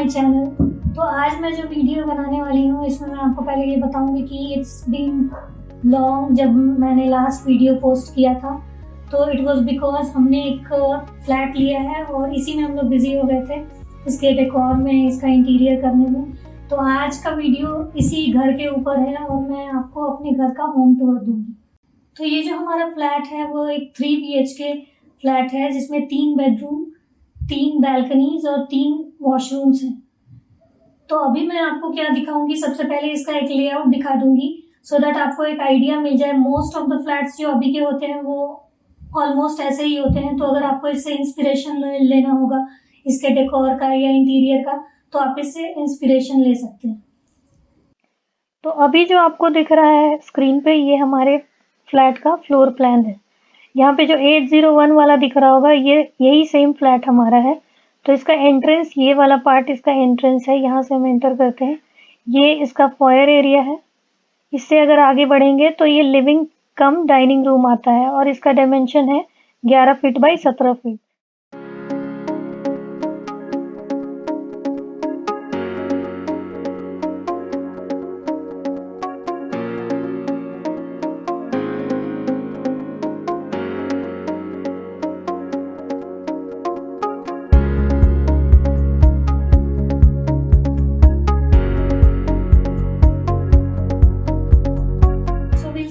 My channel. तो आज मैं जो वीडियो बनाने वाली हूँ इसमें मैं आपको पहले ये बताऊंगी कि इट्स बीन लॉन्ग। जब मैंने लास्ट वीडियो पोस्ट किया था तो इट वाज बिकॉज हमने एक फ्लैट लिया है और इसी में हम लोग बिजी हो गए थे, इसके डेकोर में, इसका इंटीरियर करने में। तो आज का वीडियो इसी घर के ऊपर है और मैं आपको अपने घर का होम टूर दूंगी। तो ये जो हमारा फ्लैट है वो एक 3 BHK फ्लैट है जिसमें 3 बेडरूम, 3 बैल्कनीज और 3 वॉशरूम्स हैं। तो अभी मैं आपको क्या दिखाऊंगी, सबसे पहले इसका एक लेआउट दिखा दूंगी सो दैट आपको एक आइडिया मिल जाए। मोस्ट ऑफ द फ्लैट्स जो अभी के होते हैं वो ऑलमोस्ट ऐसे ही होते हैं। तो अगर आपको इससे इंस्पिरेशन लेना होगा इसके डेकोर का या इंटीरियर का, तो आप इससे इंस्पिरेशन ले सकते हैं। तो अभी जो आपको दिख रहा है स्क्रीन पे, ये हमारे फ्लैट का फ्लोर प्लान है। यहाँ पे जो 801 वाला दिख रहा होगा यही सेम फ्लैट हमारा है। तो इसका एंट्रेंस, ये वाला पार्ट इसका एंट्रेंस है, यहाँ से हम एंटर करते हैं। ये इसका फॉयर एरिया है। इससे अगर आगे बढ़ेंगे तो ये लिविंग कम डाइनिंग रूम आता है और इसका डायमेंशन है 11 feet by 17 feet.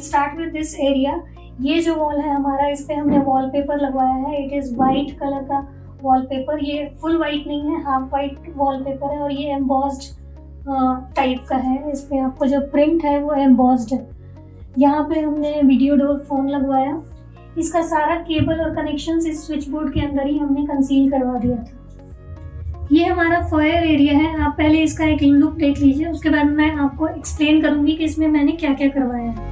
Start with this area. ये जो वॉल है हमारा, इस पे हमने वॉलपेपर लगवाया है। इट इज वाइट कलर का वॉलपेपर। ये फुल वाइट नहीं है, हाफ वाइट वॉलपेपर है और ये एम्बॉस्ड टाइप का है। इस पे आपको जो प्रिंट है वो एम्बॉस्ड है। यहाँ पे हमने वीडियो डोर फोन लगवाया। इसका सारा केबल और कनेक्शन इस स्विच बोर्ड के अंदर ही हमने कंसील करवा दिया था। ये हमारा फायर एरिया है। आप पहले इसका एक लुक देख लीजिए, उसके बाद मैं आपको एक्सप्लेन करूंगी कि इसमें मैंने क्या क्या करवाया है।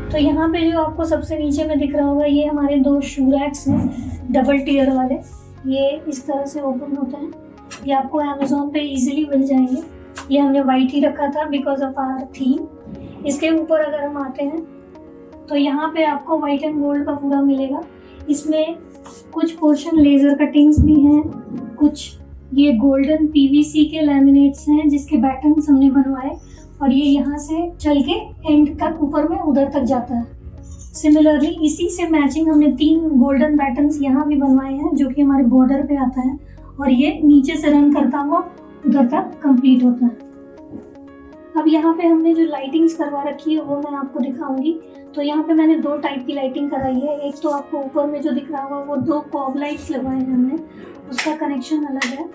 तो यहाँ पे जो आपको सबसे नीचे में दिख रहा होगा, ये हमारे 2 शू रैक्स हैं, डबल टियर वाले। ये इस तरह से ओपन होते हैं। ये आपको अमेज़ॉन पे इजीली मिल जाएंगे। ये हमने वाइट ही रखा था बिकॉज ऑफ आवर थीम। इसके ऊपर अगर हम आते हैं तो यहाँ पे आपको वाइट एंड गोल्ड का पूरा मिलेगा। इसमें कुछ पोर्शन लेजर कटिंग्स भी हैं, कुछ ये गोल्डन PVC के लैमिनेट्स हैं जिसके बैटन्स हमने बनवाए और ये यहाँ से चल के एंड तक ऊपर में उधर तक जाता है। सिमिलरली इसी से मैचिंग हमने 3 गोल्डन बैटन्स यहाँ भी बनवाए हैं जो कि हमारे बॉर्डर पे आता है और ये नीचे से रन करता हुआ उधर तक कंप्लीट होता है। अब यहाँ पे हमने जो लाइटिंग्स करवा रखी है वो मैं आपको दिखाऊंगी। तो यहाँ पे मैंने 2 टाइप की लाइटिंग कराई है। एक तो आपको ऊपर में जो दिख रहा होगा वो 2 कॉब लाइट्स लगवाए हैं हमने, उसका कनेक्शन अलग है।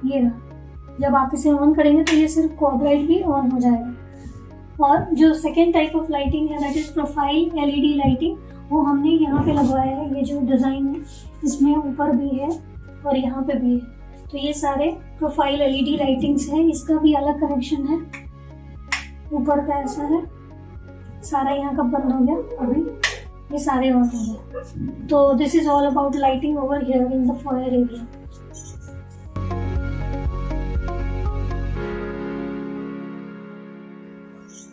ये रहा, जब आप इसे ऑन करेंगे तो ये सिर्फ कॉब लाइट भी ऑन हो जाएगा। और जो सेकेंड टाइप ऑफ लाइटिंग है that is profile LED lighting, वो हमने यहाँ पे लगवाया है। ये जो डिज़ाइन है इसमें ऊपर भी है और यहाँ पे भी है। तो ये सारे प्रोफाइल LED लाइटिंग्स हैं। इसका भी अलग कनेक्शन है। ऊपर का ऐसा है, सारा यहाँ का बंद हो गया, अभी ये सारे ऑन हो गए। तो this is all about lighting over here in the foyer area.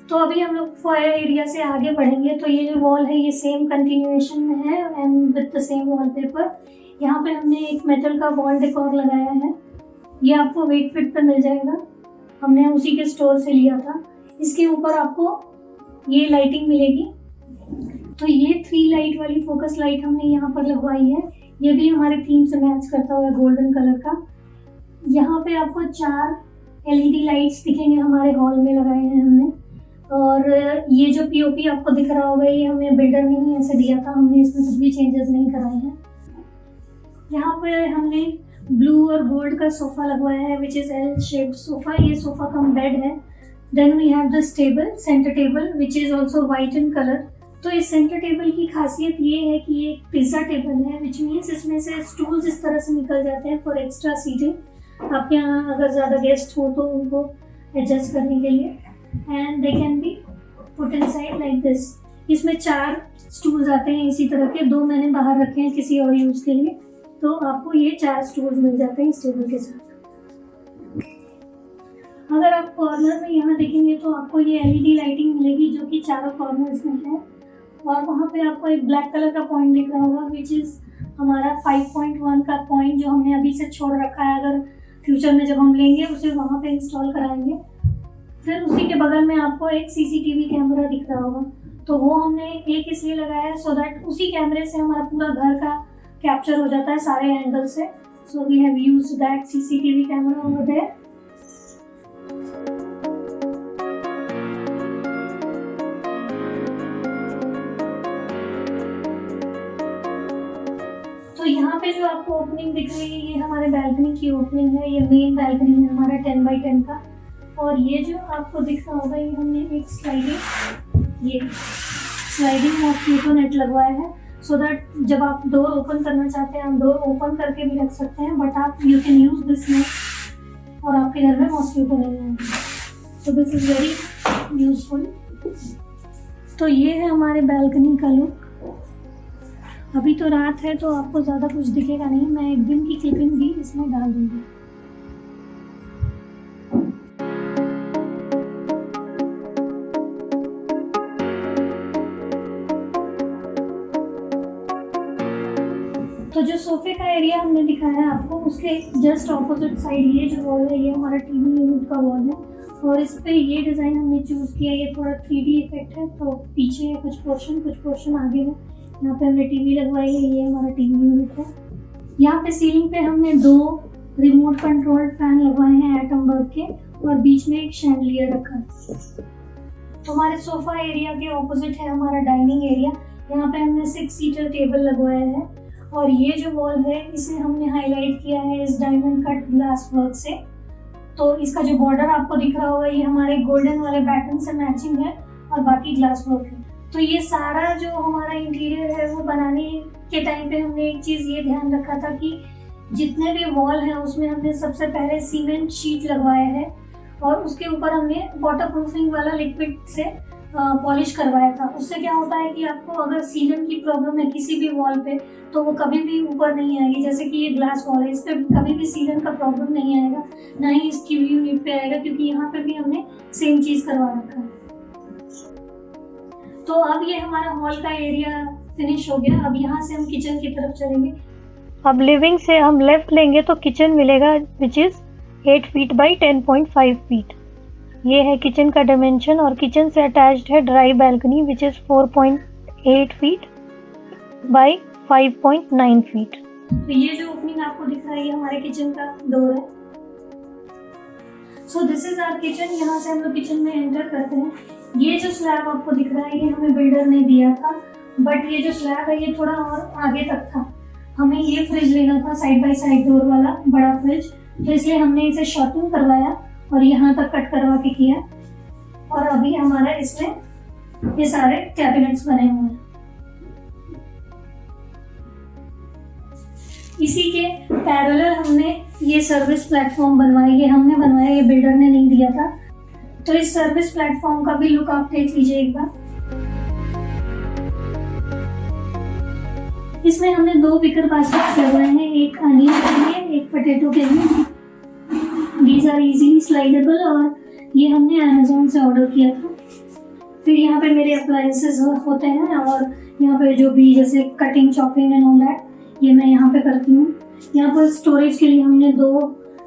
तो अभी हम लोग फायर एरिया से आगे बढ़ेंगे। तो ये जो वॉल है ये सेम कंटिन्यूएशन में है and with the same wallpaper. यहाँ पे हमने एक मेटल का वॉल डेकोर लगाया है। ये आपको वेकफिट पे मिल जाएगा, हमने उसी के स्टोर से लिया था। इसके ऊपर आपको ये लाइटिंग मिलेगी। तो ये 3 लाइट वाली फोकस लाइट हमने यहाँ पर लगवाई है। ये भी हमारे थीम से मैच करता हुआ गोल्डन कलर का। यहाँ पे आपको 4 LED लाइट्स दिखेंगे, हमारे हॉल में लगाए हैं हमने। और ये जो POP आपको दिख रहा होगा ये हमें बिल्डर ने ही ऐसे दिया था, हमने इसमें कुछ भी चेंजेस नहीं कराए हैं। यहाँ पे हमने ब्लू और गोल्ड का सोफा लगवाया है which is L shaped sofa. ये सोफा कम बेड है। Then we have this table, centre table which is also white in colour. तो इस सेंटर टेबल की खासियत ये है कि ये एक पिज्जा टेबल है विच मीन्स इसमें से स्टूल्स इस तरह से निकल जाते हैं फॉर एक्स्ट्रा सीटिंग। आपके यहाँ अगर ज़्यादा गेस्ट हो तो उनको एडजस्ट करने के लिए, and they can be put inside like this. इसमें 4 स्टूल्स आते हैं इसी तरह के, 2 मैंने बाहर रखे हैं किसी और यूज़ के लिए। तो आपको ये 4 स्टूल्स मिल जाते हैं इस टेबल के साथ। अगर आप कॉर्नर में यहाँ देखेंगे तो आपको ये LED लाइटिंग मिलेगी जो कि चारों कॉर्नर्स में है। और वहाँ पे आपको एक ब्लैक कलर का पॉइंट दिख रहा होगा विच इज़ हमारा 5.1 का पॉइंट जो हमने अभी से छोड़ रखा है, अगर फ्यूचर में जब हम लेंगे उसे वहाँ पे इंस्टॉल कराएंगे। फिर उसी के बगल में आपको एक CCTV कैमरा दिख रहा होगा, तो वो हमने एक इसलिए लगाया है सो दैट उसी कैमरे से हमारा पूरा घर का कैप्चर हो जाता है सारे एंगल से। So we have used that CCTV camera over there. तो यहाँ पे जो आपको ओपनिंग दिख रही है ये हमारे बालकनी की ओपनिंग है। ये मेन बालकनी है हमारा 10x10 का। और ये जो आपको दिख रहा होगा ये हमने एक स्लाइडिंग मॉस्किटो नेट लगवाया है, सो दैट जब आप डोर ओपन करना चाहते हैं आप डोर ओपन करके भी रख सकते हैं, बट आप you can use this net और आपके घर में मॉस्किटो नहीं आएंगे। सो दिस इज वेरी यूजफुल। तो ये है हमारे बालकनी का लुक। अभी तो रात है तो आपको ज़्यादा कुछ दिखेगा नहीं, मैं एक दिन की क्लिपिंग भी इसमें डाल दूंगी। तो जो सोफे का एरिया हमने दिखाया आपको, उसके जस्ट ऑपोजिट साइड ये जो वॉल है ये हमारा टीवी यूनिट का वॉल है, और इस पे ये डिज़ाइन हमने चूज़ किया। ये थोड़ा 3D इफेक्ट है, तो पीछे है कुछ पोर्शन आगे है। यहाँ पे हमने टीवी लगवाई है, ये हमारा टीवी यूनिट है। यहाँ पे सीलिंग पे हमने 2 रिमोट कंट्रोल्ड फैन लगवाए हैं एटमबर्ग के, और बीच में एक शैंडलियर रखा है। तो हमारे सोफा एरिया के ऑपोजिट है हमारा डाइनिंग एरिया। यहाँ पे हमने 6 सीटर टेबल लगवाया है, और ये जो वॉल है इसे हमने हाईलाइट किया है इस डायमंड कट ग्लास वर्क से। तो इसका जो बॉर्डर आपको दिख रहा होगा ये हमारे गोल्डन वाले पैटर्न से मैचिंग है, और बाकी ग्लास वर्क है। तो ये सारा जो हमारा इंटीरियर है वो बनाने के टाइम पे हमने एक चीज़ ये ध्यान रखा था कि जितने भी वॉल हैं उसमें हमने सबसे पहले सीमेंट शीट लगवाया है, और उसके ऊपर हमने वाटर प्रूफिंग वाला लिक्विड से पॉलिश करवाया था। उससे क्या होता है कि आपको अगर सीलन की प्रॉब्लम है किसी भी वॉल पे तो वो कभी भी ऊपर नहीं आएगी। जैसे कि ये ग्लास वॉल है, इस पर कभी भी सीलन का प्रॉब्लम नहीं आएगा, ना ही इसकी यूनिट पे आएगा, क्योंकि यहाँ पे भी हमने सेम चीज़ करवा रखा है। तो अब ये हमारा हॉल का एरिया फिनिश हो गया। अब यहाँ से हम किचन की तरफ चलेंगे। अब लिविंग से हम लेफ्ट लेंगे तो किचन मिलेगा which is 8 feet by 10.5 feet. ये है किचन का डायमेंशन, और किचन से अटैच्ड है dry balcony which is 4.8 feet by 5.9 feet. तो ये जो ओपनिंग आपको दिख रहा है ये हमारे किचन का डोर है। So this is our kitchen. यहाँ से हम लोग किचन में एंटर करते हैं। ये जो स्लैब आपको दिख रहा है ये हमें बिल्डर ने दिया था, बट ये जो स्लैब है ये थोड़ा और आगे तक था। हमें ये फ्रिज लेना था साइड बाय साइड डोर वाला बड़ा फ्रिज, तो इसलिए हमने इसे शॉर्टिंग करवाया और यहाँ तक कट करवा के किया, और अभी हमारा इसमें ये सारे कैबिनेट्स बने हुए हैं। इसी के पैरेलल हमने ये सर्विस प्लेटफॉर्म बनवाया। ये हमने बनवाया, ये बिल्डर ने नहीं दिया था। तो इस सर्विस प्लेटफॉर्म का भी लुक आप देख लीजिए एक बार। इसमें हमने 2 विकर बास्केट्स लगवाए हैं, एक अनियन के लिए, एक पोटैटो के लिए। दीज आर इजीली स्लाइडेबल, और ये हमने अमेज़न से ऑर्डर किया था। फिर यहाँ पे मेरे अप्लायंसेस होते हैं, और यहाँ पे जो भी जैसे cutting, chopping and all that ये मैं यहाँ पे करती हूँ। यहाँ पर स्टोरेज के लिए हमने 2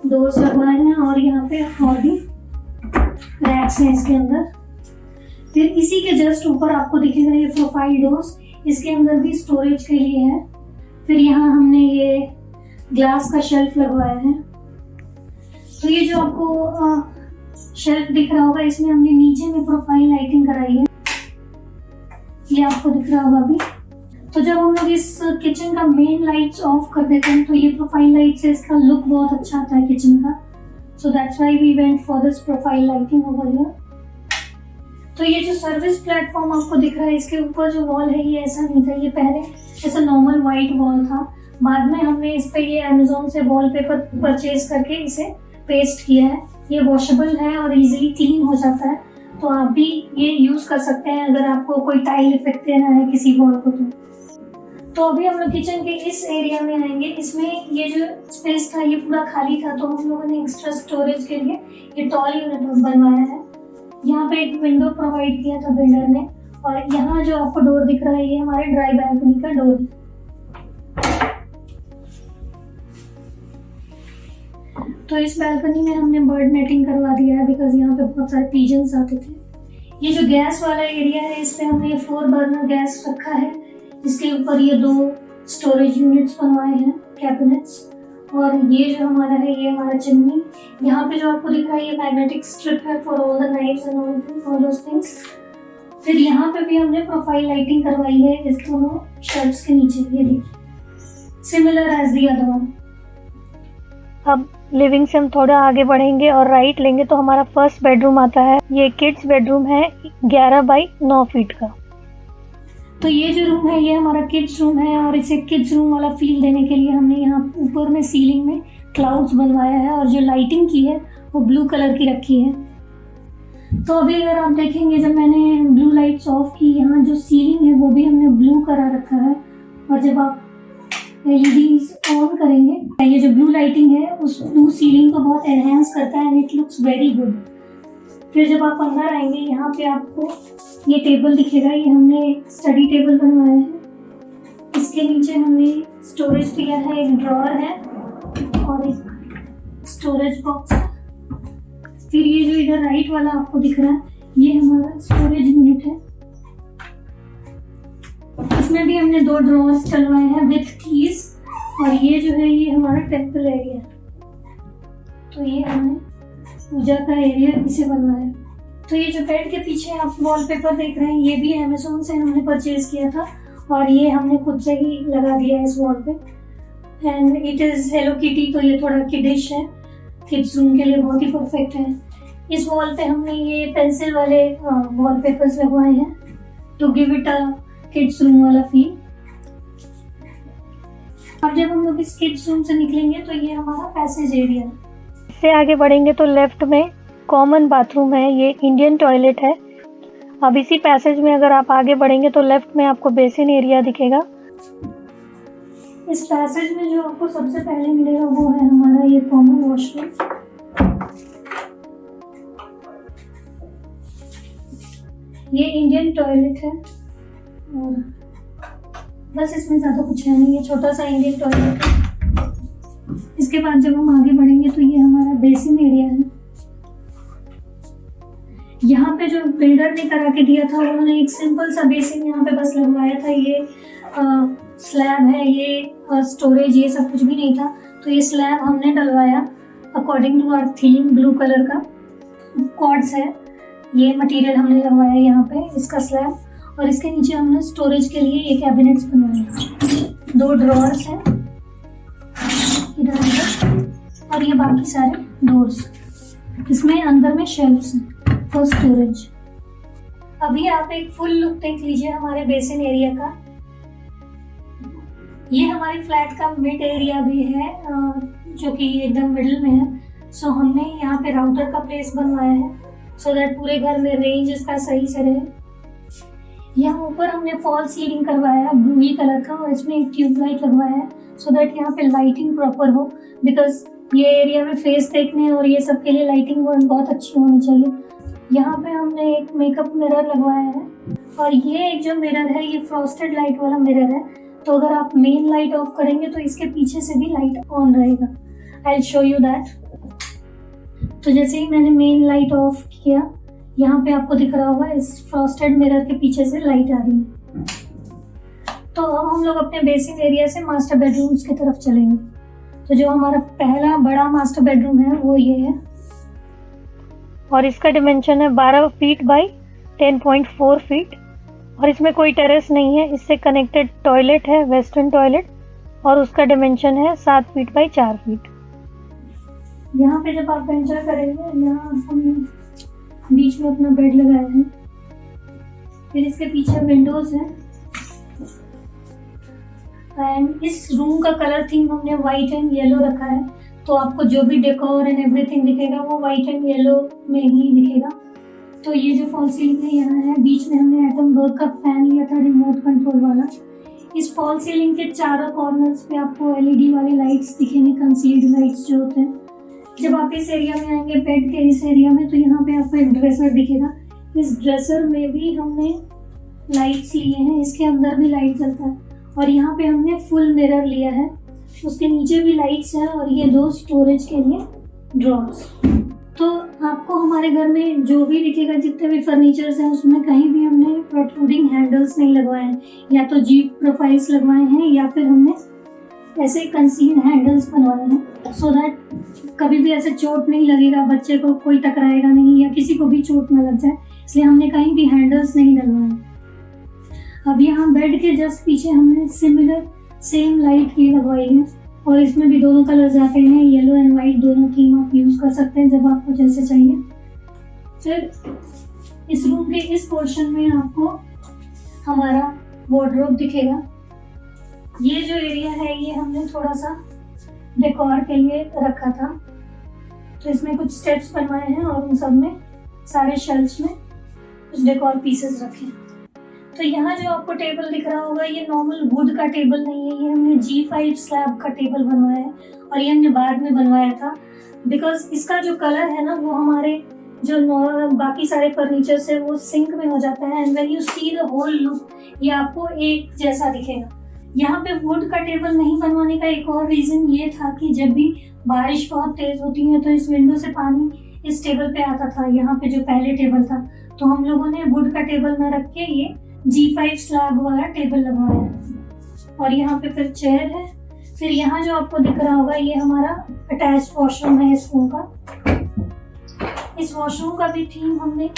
डोर्स लगवाए हैं, और यहाँ पे और भी रैक्स हैं इसके अंदर। फिर इसी के जस्ट ऊपर आपको दिखेगा ये प्रोफाइल डोर्स, इसके अंदर भी स्टोरेज के लिए है। फिर यहाँ हमने ये ग्लास का शेल्फ लगवाया है। तो ये जो आपको शेल्फ दिख रहा होगा इसमें हमने नीचे में प्रोफाइल लाइटिंग कराई है, ये आपको दिख रहा होगा अभी। तो जब हम लोग इस किचन का मेन लाइट्स ऑफ कर देते हैं तो ये प्रोफाइल लाइट से इसका लुक बहुत अच्छा आता है किचन का। So that's why we went for this profile lighting over here. तो ये जो सर्विस प्लेटफॉर्म आपको दिख रहा है इसके ऊपर जो वॉल है ये ऐसा नहीं था, ये पहले ऐसा नॉर्मल वाइट वॉल था। बाद में हमने इस पे ये अमेज़न से वॉलपेपर परचेज करके इसे पेस्ट किया है। ये वॉशेबल है और इजीली क्लीन हो जाता है, तो आप भी ये यूज़ कर सकते हैं अगर आपको कोई टाइल इफेक्ट देना है किसी वॉल को। तो अभी हम लोग किचन के इस एरिया में आएंगे। इसमें ये जो स्पेस था ये पूरा खाली था, तो हम लोगों ने एक्स्ट्रा स्टोरेज के लिए ये टॉल यूनिट बनवाया है। यहाँ पे एक विंडो प्रोवाइड किया था बिल्डर ने, और यहाँ जो आपको डोर दिख रहा है ये हमारे ड्राई बालकनी का डोर है। तो इस बालकनी में हमने बर्ड नेटिंग करवा दिया है बिकॉज यहाँ पे बहुत सारे पीजन्स आते थे। ये जो गैस वाला एरिया है इस पे हमने 4 बर्नर गैस रखा है। इसके ऊपर ये 2 स्टोरेज यूनिट्स बनवाए हैं, कैबिनेट्स। और ये जो हमारा है ये हमारा चिमनी। यहाँ पे जो आपको दिख रहा है ये मैग्नेटिक स्ट्रिप है for all the knifes and all those things. फिर यहाँ पे भी हमने प्रोफाइल लाइटिंग करवाई है इस दोनों शेल्फ्स के नीचे, ये देखिए, similar as the other one. अब लिविंग से हम थोड़ा आगे बढ़ेंगे और राइट लेंगे तो हमारा फर्स्ट बेडरूम आता है। ये किड्स बेडरूम है 11 बाई 9 फीट का। तो ये जो रूम है ये हमारा किड्स रूम है और इसे किड्स रूम वाला फील देने के लिए हमने यहाँ ऊपर में सीलिंग में क्लाउड्स बनवाया है और जो लाइटिंग की है वो ब्लू कलर की रखी है। तो अभी अगर आप देखेंगे जब मैंने ब्लू लाइट्स ऑफ की, यहाँ जो सीलिंग है वो भी हमने ब्लू करा रखा है। और जब आप LEDs ऑन करेंगे ये जो ब्लू लाइटिंग है उस ब्लू सीलिंग को बहुत एनहेंस करता है and it looks very good. फिर जब आप अंदर आएंगे यहाँ पे आपको ये टेबल दिखेगा, ये हमने स्टडी टेबल बनवाया है। इसके नीचे हमने स्टोरेज दिया है, एक ड्रॉअर है और एक स्टोरेज बॉक्स है। फिर ये जो इधर राइट वाला आपको दिख रहा है ये हमारा स्टोरेज यूनिट है। इसमें भी हमने 2 ड्रॉअर्स डलवाए हैं विथ कीज। और ये जो है ये हमारा टेम्पल एरिया है, तो ये हमने पूजा का एरिया इसे बनवाया। तो ये जो बेड के पीछे आप वॉलपेपर देख रहे हैं ये भी अमेज़न से हमने परचेज किया था और ये हमने खुद से ही लगा दिया है इस वॉल पे। And it is hello kitty, तो ये थोड़ा किडिश है, किड्स रूम के लिए बहुत ही परफेक्ट है। इस वॉल पे हमने ये पेंसिल वाले वॉलपेपर्स लगवाए हैं to give it a kids room वाला फील। अब जब हम लोग इस किड्स रूम से निकलेंगे तो ये हमारा पैसेज एरिया है। इससे आगे बढ़ेंगे तो लेफ्ट में कॉमन बाथरूम है, ये इंडियन टॉयलेट है। अब इसी पैसेज में अगर आप आगे बढ़ेंगे तो लेफ्ट में आपको बेसिन एरिया दिखेगा। इस पैसेज में जो आपको सबसे पहले मिलेगा वो है हमारा ये कॉमन वॉशरूम। ये इंडियन टॉयलेट है और बस इसमें ज़्यादा कुछ है नहीं, ये छोटा सा इंडियन टॉयलेट है। इसके बाद जब हम आगे बढ़ेंगे तो ये हमारा बेसिन एरिया है। यहाँ पे जो बिल्डर ने करा के दिया था उन्होंने एक सिंपल सा बेसिन यहाँ पे बस लगवाया था। ये स्लैब है, ये स्टोरेज ये सब कुछ भी नहीं था, तो ये स्लैब हमने डलवाया according to our theme. Blue colour का कॉर्ड्स है, ये मटेरियल हमने लगवाया यहाँ पे इसका स्लैब। और इसके नीचे हमने स्टोरेज के लिए ये कैबिनेट्स बनवाए, 2 ड्रॉअर्स हैं इधर अंदर और ये बाकी सारे डोर्स। इसमें अंदर में शेल्फ्स हैं फॉर स्टोरेज। अभी आप एक फुल लुक देख लीजिए हमारे बेसिन एरिया का। ये हमारे फ्लैट का मिड एरिया भी है जो कि एकदम मिडिल में है। सो हमने यहाँ पे राउटर का प्लेस बनवाया है सो दैट पूरे घर में रेंज इसका सही से रहे। यहाँ ऊपर हमने फॉल सीलिंग करवाया है ब्लू ही कलर का और इसमें एक ट्यूबलाइट लगवाया है सो दैट यहाँ पे लाइटिंग प्रॉपर हो, बिकॉज ये एरिया में फेस देखने और ये सब के लिए लाइटिंग बहुत अच्छी होनी चाहिए। यहाँ पे हमने एक मेकअप मिरर लगवाया है और ये एक जो मिरर है ये फ्रॉस्टेड लाइट वाला मिरर है, तो अगर आप मेन लाइट ऑफ करेंगे तो इसके पीछे से भी लाइट ऑन रहेगा। I will show you that. तो जैसे ही मैंने मेन लाइट ऑफ किया यहाँ पे आपको दिख रहा होगा इस फ्रॉस्टेड मिरर के पीछे से लाइट आ रही है। तो अब हम लोग अपने बेसिन एरिया से मास्टर बेडरूम्स की तरफ चलेंगे। तो जो हमारा पहला बड़ा मास्टर बेडरूम है वो ये है और इसका डिमेंशन है 12 फीट बाई 10.4 फीट और इसमें कोई टेरेस नहीं है। इससे कनेक्टेड टॉयलेट है, वेस्टर्न टॉयलेट, और उसका डिमेंशन है 7 फीट बाई 4 फीट। यहाँ पे जब आप एंटर करेंगे यहाँ हमने बीच में अपना बेड लगाया है। फिर इसके पीछे विंडोज है एंड इस रूम का कलर थीम हमने वाइट एंड येलो रखा है, तो आपको जो भी डेकोर एंड एवरीथिंग दिखेगा वो वाइट एंड येलो में ही दिखेगा। तो ये जो फॉल सीलिंग है यहाँ है, बीच में हमने एटमबर्ग का फैन लिया था रिमोट कंट्रोल वाला। इस फॉल सीलिंग के चारों कॉर्नर्स पे आपको LED वाली लाइट्स दिखेंगी, कंसील्ड लाइट्स जो होते हैं। जब आप इस एरिया में आएंगे बेड के इस एरिया में तो यहाँ पे आपको एक ड्रेसर दिखेगा। इस ड्रेसर में भी हमने लाइट्स लिए हैं, इसके अंदर भी लाइट जलता है और यहाँ पे हमने फुल मिरर लिया है, उसके नीचे भी लाइट्स है और ये 2 स्टोरेज के लिए ड्रॉर्स। तो आपको हमारे घर में जो भी दिखेगा, जितने भी फर्नीचर्स हैं, उसमें कहीं भी हमने प्रोट्रूडिंग हैंडल्स नहीं लगवाए हैं, या तो जी प्रोफाइल्स लगवाए हैं या फिर हमने ऐसे कंसील हैंडल्स बनवाए हैं, सो दैट कभी भी ऐसे चोट नहीं लगेगा, बच्चे को कोई टकराएगा नहीं या किसी को भी चोट ना लग जाए, इसलिए हमने कहीं भी हैंडल्स नहीं डलवाए। अब यहाँ बेड के जस्ट पीछे हमने सिमिलर सेम लाइट ये लगवाई है, और इसमें भी दोनों कलर्स आते हैं, येलो एंड वाइट, दोनों थीम आप यूज कर सकते हैं जब आपको जैसे चाहिए। फिर इस रूम के इस पोर्शन में आपको हमारा वार्डरोब दिखेगा। ये जो एरिया है ये हमने थोड़ा सा डेकोर के लिए रखा था, तो इसमें कुछ स्टेप्स बनवाए हैं और उन सब में सारे शेल्फ्स में कुछ डेकोर पीसेस रखे हैं। तो यहाँ जो आपको टेबल दिख रहा होगा, ये नॉर्मल वुड का टेबल नहीं है, ये हमने G5 स्लैब का टेबल बनवाया है, और ये हमने बाद में बनवाया था बिकॉज इसका जो कलर है ना वो हमारे जो बाकी सारे फर्नीचर से वो सिंक में हो जाता है, and when you see the whole look ये आपको एक जैसा दिखेगा। यहाँ पे वुड का टेबल नहीं बनवाने का एक और रीजन ये था कि जब भी बारिश बहुत तेज होती है तो इस विंडो से पानी इस टेबल पे आता था, यहाँ पे जो पहले टेबल था, तो हम लोगों ने वुड का टेबल न रख के ये G5 स्लैब वाला टेबल लगवाया है। और यहाँ पे फिर चेयर है। फिर यहाँ जो आपको दिख रहा होगा ये हमारा अटैच्ड वॉशरूम है इस रूम का। इस वॉशरूम का भी थीम हमने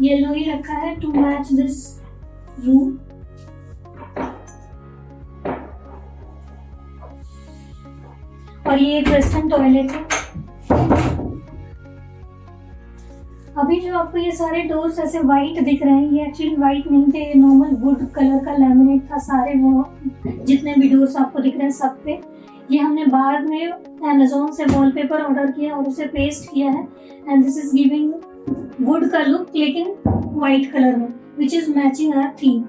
येलो ही रखा है टू मैच दिस रूम। और ये एक वेस्टर्न टॉयलेट है। अभी जो आपको ये सारे डोर्स ऐसे वाइट दिख रहे हैं, ये एक्चुअली वाइट नहीं थे, ये नॉर्मल वुड कलर का लैमिनेट था। सारे वो जितने भी डोर्स आपको दिख रहे हैं सब पे ये हमने बाद में अमेज़न से वॉलपेपर ऑर्डर किया और उसे पेस्ट किया है, and this is giving wood का लुक लेकिन वाइट कलर में, which is matching our theme.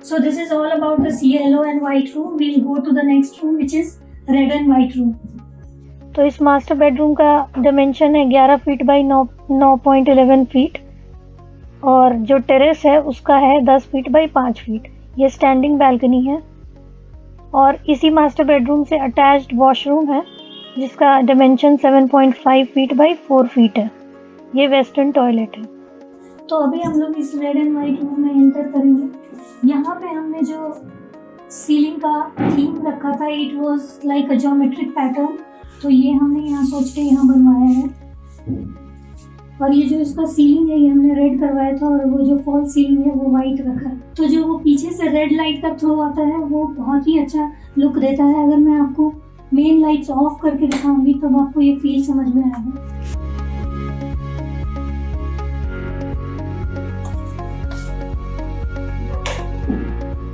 So this is all about this yellow and white room. We will go to the next room which is red and white room. तो इस master bedroom का dimension है 11 feet by 9.11 feet, और जो terrace है उसका है 10 feet by 5 feet. ये स्टैंडिंग बैल्कनी है, और इसी मास्टर बेडरूम से अटैच्ड वॉशरूम है जिसका डायमेंशन 7.5 फीट बाई 4 फीट है। ये वेस्टर्न टॉयलेट है। तो अभी हम लोग इस रेड एंड वाइट रूम में एंटर करेंगे। यहाँ पे हमने जो सीलिंग का थीम रखा था, it was like a geometric pattern, तो ये हमने यहाँ सोच के यहाँ बनवाया है। और ये जो इसका सीलिंग है ये हमने रेड करवाया था, और वो जो फॉल सीलिंग है वो वाइट रखा है। तो जो वो पीछे से रेड लाइट का थ्रो आता है वो बहुत ही अच्छा लुक देता है। अगर मैं आपको मेन लाइट्स ऑफ करके दिखाऊंगी तब आपको ये फील समझ में आएगा।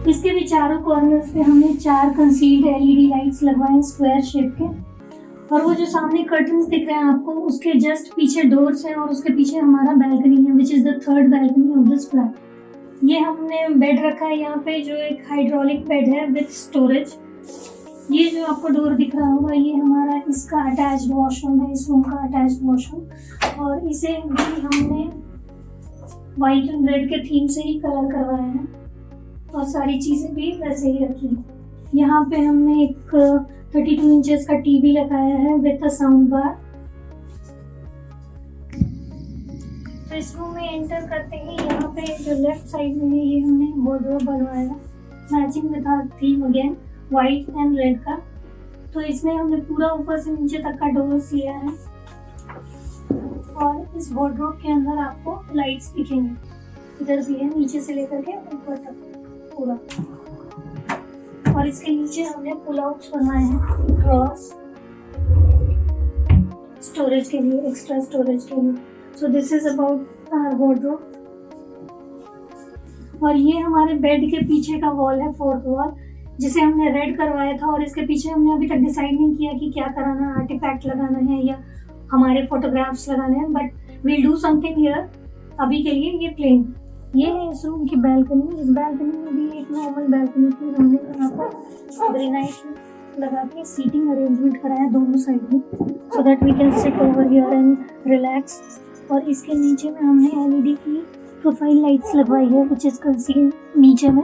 इसके भी चारों कॉर्नर्स पे हमने 4 कंसील्ड LED लाइट्स लगवाए हैं स्क्वायर शेप के, और वो जो सामने कर्टन्स दिख रहे हैं आपको उसके जस्ट पीछे डोर्स हैं, और उसके पीछे हमारा बैल्कनी है which is the third balcony of this flat. ये हमने बेड रखा है यहाँ पे, जो एक हाइड्रोलिक बेड है विथ स्टोरेज। ये जो आपको डोर दिख रहा होगा ये हमारा इसका अटैच्ड वॉशरूम है, इस रूम का अटैच्ड वॉशरूम, और इसे भी हमने वाइट एंड रेड के थीम से ही कलर करवाया है, और सारी चीजें भी वैसे ही रखी है। यहाँ पे हमने एक 32 इंचेस का टीवी लगाया है विद अ साउंड बार। तो इस रूम में एंटर करते ही यहाँ पे जो लेफ्ट साइड में है ये हमने वार्डरोब बनवाया है matching with our theme again white and red का। तो इसमें हमने पूरा ऊपर से नीचे तक का डोर्स लिया है, और इस वार्डरोब के अंदर आपको लाइट्स दिखेंगे, इधर भी है नीचे से लेकर के ऊपर तक पूरा। और इसके नीचे हमने पुल आउट्स बनाए हैं, ड्रॉर्स स्टोरेज के लिए, एक्स्ट्रा स्टोरेज के लिए। So this is about our wardrobe. और ये हमारे बेड के पीछे का वॉल है, फोर्थ वॉल, जिसे हमने रेड करवाया था, और इसके पीछे हमने अभी तक डिसाइड नहीं किया कि क्या कराना है, आर्टिफैक्ट लगाना है या हमारे फोटोग्राफ्स लगाने हैं, but we'll do something here. अभी के लिए ये प्लेन। ये है इस रूम की बैल्कनी। इस बैल्कनी में भी एक नॉर्मल बैल्कनी थी, हमने यहाँ पर ग्रेनाइट लगा के सीटिंग अरेंजमेंट कराया दोनों साइड में, so that we can sit over here and relax. और इसके नीचे में हमने LED की प्रोफाइल लाइट्स लगवाई है विच इज कंसील्ड नीचे में,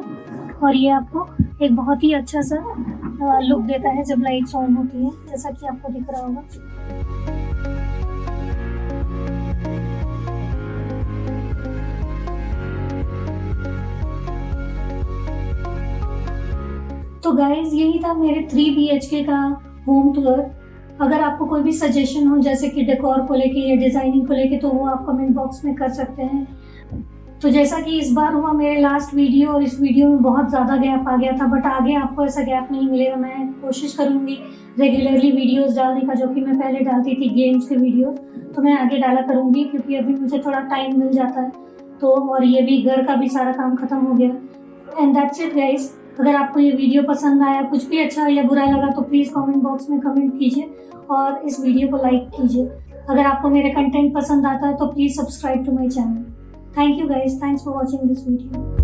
और ये आपको एक बहुत ही अच्छा सा लुक देता है जब लाइट्स ऑन होती है, जैसा कि आपको दिख रहा होगा। तो गाइज यही था मेरे 3 BHK का होम टूर। अगर आपको कोई भी सजेशन हो जैसे कि डेकोर को लेके या डिजाइनिंग को लेके तो वो आप कमेंट बॉक्स में कर सकते हैं। तो जैसा कि इस बार हुआ मेरे लास्ट वीडियो और इस वीडियो में बहुत ज़्यादा गैप आ गया था, बट आगे आपको ऐसा गैप नहीं मिलेगा। मैं कोशिश करूँगी रेगुलरली वीडियोस डालने का, जो कि मैं पहले डालती थी गेम्स के वीडियोस, तो मैं आगे डाला करूँगी क्योंकि अभी मुझे थोड़ा टाइम मिल जाता है। तो और ये भी घर का भी सारा काम खत्म हो गया। And that's it guys. अगर आपको ये वीडियो पसंद आया, कुछ भी अच्छा या बुरा लगा तो प्लीज़ कमेंट बॉक्स में कमेंट कीजिए और इस वीडियो को लाइक कीजिए। अगर आपको मेरे कंटेंट पसंद आता है तो please subscribe to my channel. Thank you guys. Thanks for watching this video.